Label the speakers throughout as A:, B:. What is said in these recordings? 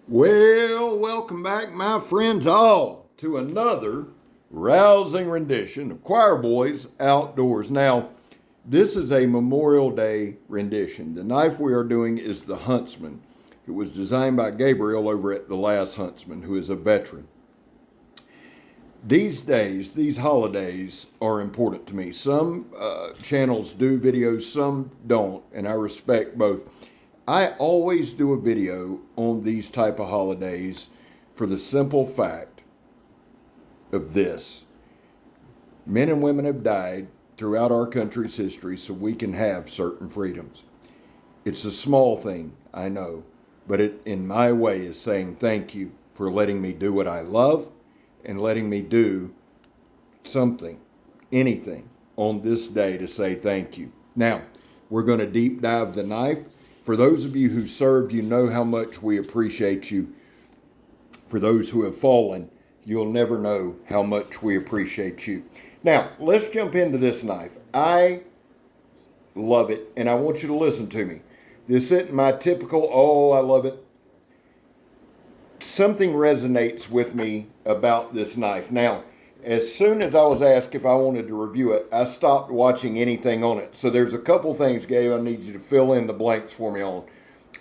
A: Well, welcome back, my friends all, to another rousing rendition of Choir Boys Outdoors. Now, this is a Memorial Day rendition. The knife we are doing is the Huntsman. It was designed by Gabriel over at The Last Huntsman, who is a veteran. These days, these holidays are important to me. Some channels do videos, some don't, and I respect both. I always do a video on these type of holidays for the simple fact of this. Men and women have died throughout our country's history so we can have certain freedoms. It's a small thing, I know, but it, in my way, is saying thank you for letting me do what I love and letting me do something, anything, on this day to say thank you. Now, we're going to deep dive the knife. For those of you who served, you know how much we appreciate you. For those who have fallen, you'll never know how much we appreciate you. Now, let's jump into this knife. I love it, and I want you to listen to me. This isn't my typical, oh, I love it. Something resonates with me about this knife. Now, as soon as I was asked if I wanted to review it, I stopped watching anything on it. So there's a couple things, Gabe, I need you to fill in the blanks for me on.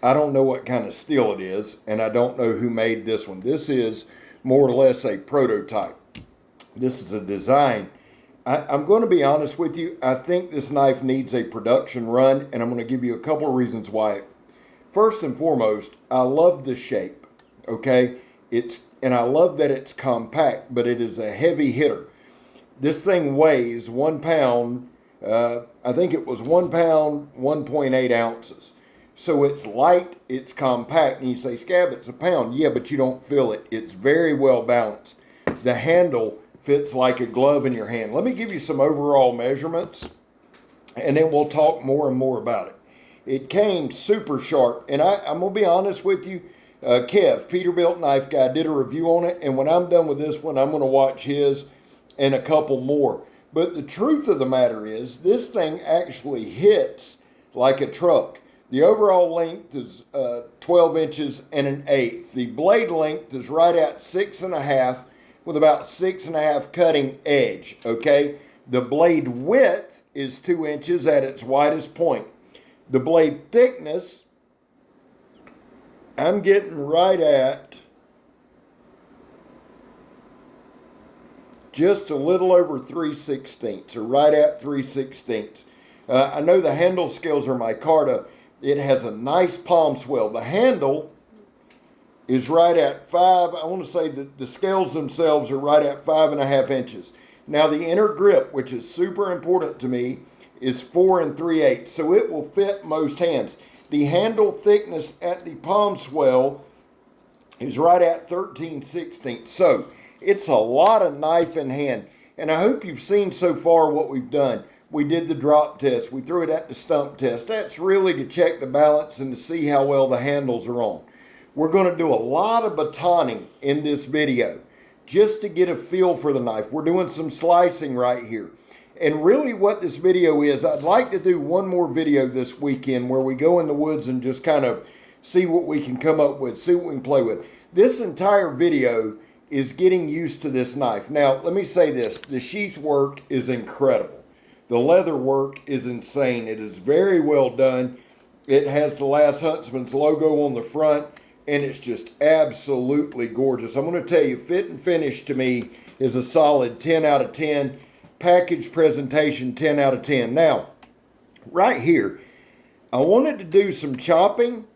A: I don't know what kind of steel it is, and I don't know who made this one. This is more or less a prototype. This is a design. I'm going to be honest with you. I think this knife needs a production run, and I'm going to give you a couple of reasons why. First and foremost, I love the shape, okay? And I love that it's compact, but it is a heavy hitter. This thing weighs 1 pound, I think it was 1 pound, 1.8 ounces. So it's light, it's compact, and you say, Scab, it's a pound. Yeah, but you don't feel it. It's very well balanced. The handle fits like a glove in your hand. Let me give you some overall measurements, and then we'll talk more and more about it. It came super sharp, and I'm going to be honest with you. Kev, Peterbilt Knife Guy, did a review on it, and when I'm done with this one, I'm going to watch his and a couple more. But the truth of the matter is, this thing actually hits like a truck. The overall length is 12 inches and an eighth. The blade length is right at 6.5 with about 6.5 cutting edge, okay? The blade width is 2 inches at its widest point. The blade thickness, I'm getting right at just a little over 3/16, or right at 3/16. I know the handle scales are micarta. It has a nice palm swell. The handle is right at 5. I want to say that the scales themselves are right at 5.5 inches. Now the inner grip, which is super important to me, is 4 3/8, so it will fit most hands. The handle thickness at the palm swell is right at 13/16. So it's a lot of knife in hand. And I hope you've seen so far what we've done. We did the drop test. We threw it at the stump test. That's really to check the balance and to see how well the handles are on. We're going to do a lot of batoning in this video just to get a feel for the knife. We're doing some slicing right here. And really what this video is, I'd like to do one more video this weekend where we go in the woods and just kind of see what we can come up with, see what we can play with. This entire video is getting used to this knife. Now, let me say this. The sheath work is incredible. The leather work is insane. It is very well done. It has the Last Huntsman's logo on the front, and it's just absolutely gorgeous. I'm going to tell you, fit and finish to me is a solid 10 out of 10. Package presentation, 10 out of 10. Now, right here, I wanted to do some chopping,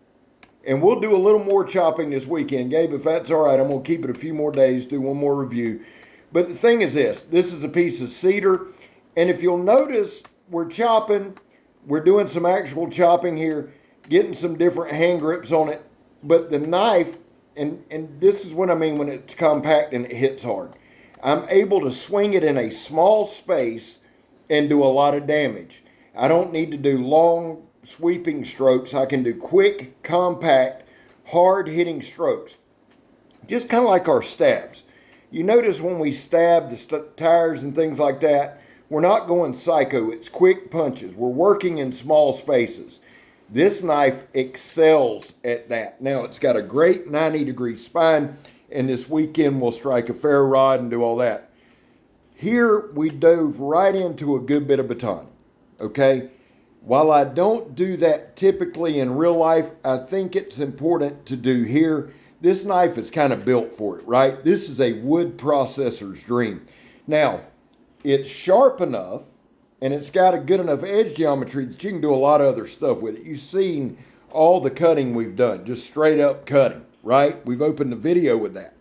A: and we'll do a little more chopping this weekend. Gabe, if that's all right, I'm going to keep it a few more days, do one more review. But the thing is this is a piece of cedar, and if you'll notice, we're chopping, we're doing some actual chopping here, getting some different hand grips on it, but the knife, and this is what I mean when it's compact and it hits hard. I'm able to swing it in a small space and do a lot of damage. I don't need to do long sweeping strokes. I can do quick, compact, hard-hitting strokes. Just kind of like our stabs. You notice when we stab the tires and things like that, we're not going psycho. It's quick punches. We're working in small spaces. This knife excels at that. Now, it's got a great 90-degree spine, and this weekend we'll strike a ferro rod and do all that. Here, we dove right into a good bit of baton, okay? While I don't do that typically in real life, I think it's important to do here. This knife is kind of built for it, right? This is a wood processor's dream. Now, it's sharp enough, and it's got a good enough edge geometry that you can do a lot of other stuff with it. You've seen all the cutting we've done, just straight up cutting, right? We've opened the video with that.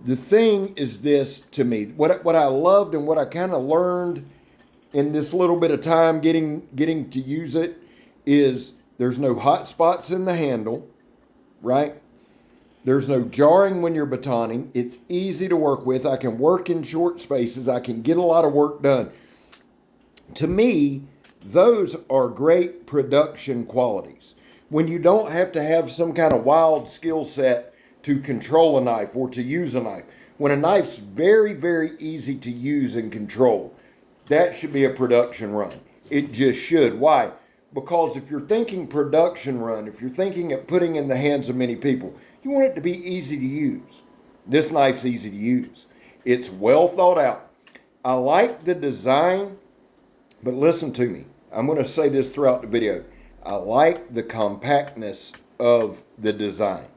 A: The thing is this to me, what I loved and what I kind of learned in this little bit of time getting to use it is there's no hot spots in the handle, right? There's no jarring when you're batoning. It's easy to work with. I can work in short spaces. I can get a lot of work done. To me, those are great production qualities. When you don't have to have some kind of wild skill set to control a knife or to use a knife. When a knife's very, very easy to use and control, that should be a production run. It just should. Why? Because if you're thinking production run, if you're thinking of putting in the hands of many people, you want it to be easy to use. This knife's easy to use. It's well thought out. I like the design, but listen to me. I'm going to say this throughout the video. I like the compactness of the design.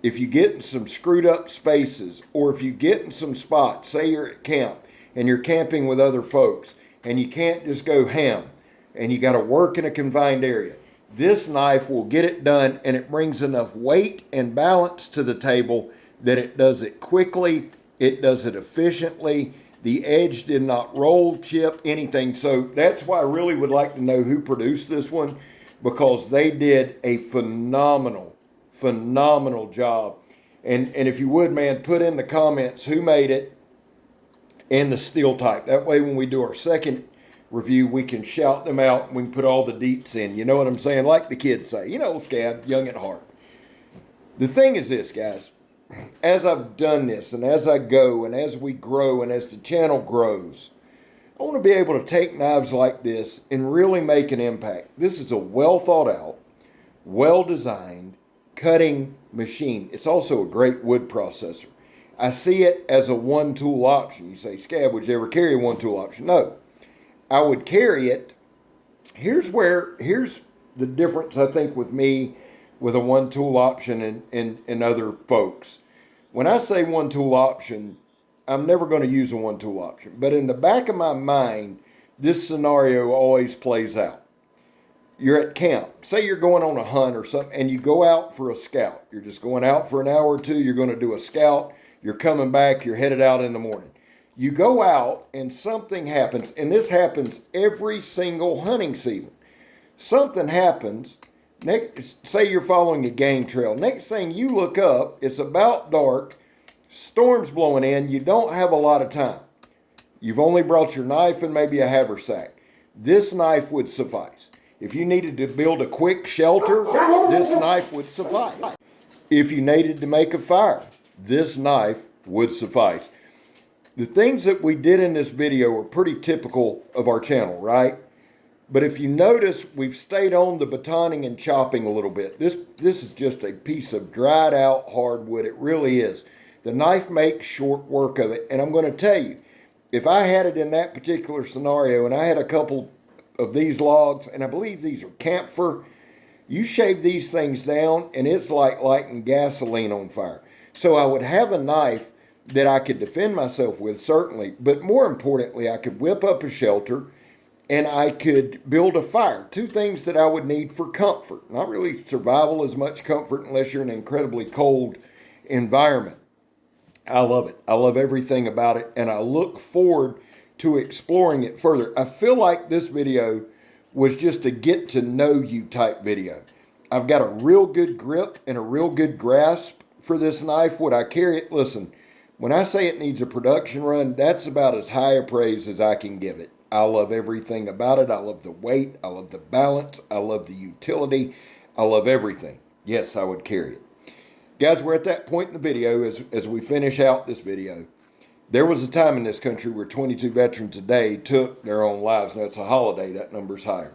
A: If you get in some screwed up spaces, or if you get in some spots, say you're at camp and you're camping with other folks and you can't just go ham and you got to work in a confined area, this knife will get it done, and it brings enough weight and balance to the table that it does it quickly, it does it efficiently. The edge did not roll, chip, anything. So that's why I really would like to know who produced this one, because they did a phenomenal job. And if you would, man, put in the comments who made it and the steel type. That way when we do our second review, we can shout them out and we can put all the deets in. You know what I'm saying? Like the kids say, you know, Scab, young at heart. The thing is this, guys. As I've done this and as I go and as we grow and as the channel grows, I want to be able to take knives like this and really make an impact. This is a well thought out, well designed cutting machine. It's also a great wood processor. I see it as a one tool option. You say, Scab, would you ever carry a one tool option? No, I would carry it. Here's the difference, I think, with me with a one tool option and other folks. When I say one tool option, I'm never going to use a one tool option. But in the back of my mind, this scenario always plays out. You're at camp. Say you're going on a hunt or something, and you go out for a scout. You're just going out for an hour or two. You're going to do a scout. You're coming back. You're headed out in the morning. You go out, and something happens. And this happens every single hunting season. Something happens. Say you're following a game trail. Next thing you look up, it's about dark. Storm's blowing in. You don't have a lot of time. You've only brought your knife and maybe a haversack. This knife would suffice. If you needed to build a quick shelter, this knife would suffice. If you needed to make a fire, this knife would suffice. The things that we did in this video are pretty typical of our channel, right? But if you notice, we've stayed on the batoning and chopping a little bit. This is just a piece of dried out hardwood. It really is. The knife makes short work of it. And I'm going to tell you, if I had it in that particular scenario and I had a couple of these logs, and I believe these are camphor, you shave these things down and it's like lighting gasoline on fire. So I would have a knife that I could defend myself with, certainly, but more importantly, I could whip up a shelter and I could build a fire. Two things that I would need for comfort. Not really survival as much comfort unless you're in an incredibly cold environment. I love it. I love everything about it, and I look forward to exploring it further. I feel like this video was just a get to know you type video. I've got a real good grip and a real good grasp for this knife. Would I carry it? Listen, when I say it needs a production run, that's about as high a praise as I can give it. I love everything about it. I love the weight. I love the balance. I love the utility. I love everything. Yes, I would carry it. Guys, we're at that point in the video as we finish out this video. There was a time in this country where 22 veterans a day took their own lives. Now, it's a holiday. That number's higher.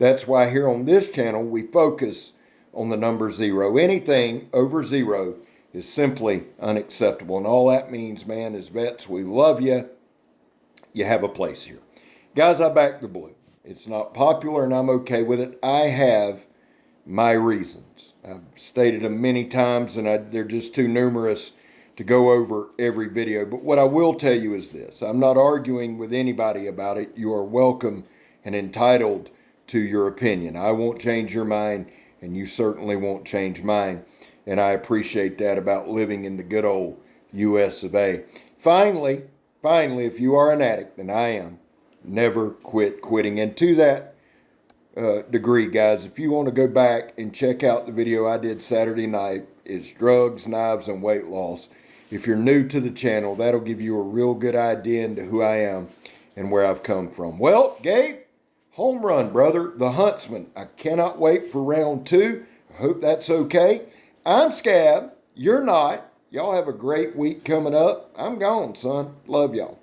A: That's why here on this channel, we focus on the number 0. Anything over 0 is simply unacceptable. And all that means, man, is vets, we love you. You have a place here. Guys, I back the blue. It's not popular and I'm okay with it. I have my reasons. I've stated them many times and they're just too numerous to go over every video. But what I will tell you is this. I'm not arguing with anybody about it. You are welcome and entitled to your opinion. I won't change your mind and you certainly won't change mine. And I appreciate that about living in the good old US of A. Finally, if you are an addict, and I am, never quit quitting. And to that degree, guys, if you want to go back and check out the video I did Saturday night, it's drugs, knives, and weight loss. If you're new to the channel, that'll give you a real good idea into who I am and where I've come from. Well, Gabe, home run, brother. The Huntsman. I cannot wait for round 2. I hope that's okay. I'm Scab. You're not. Y'all have a great week coming up. I'm gone, son. Love y'all.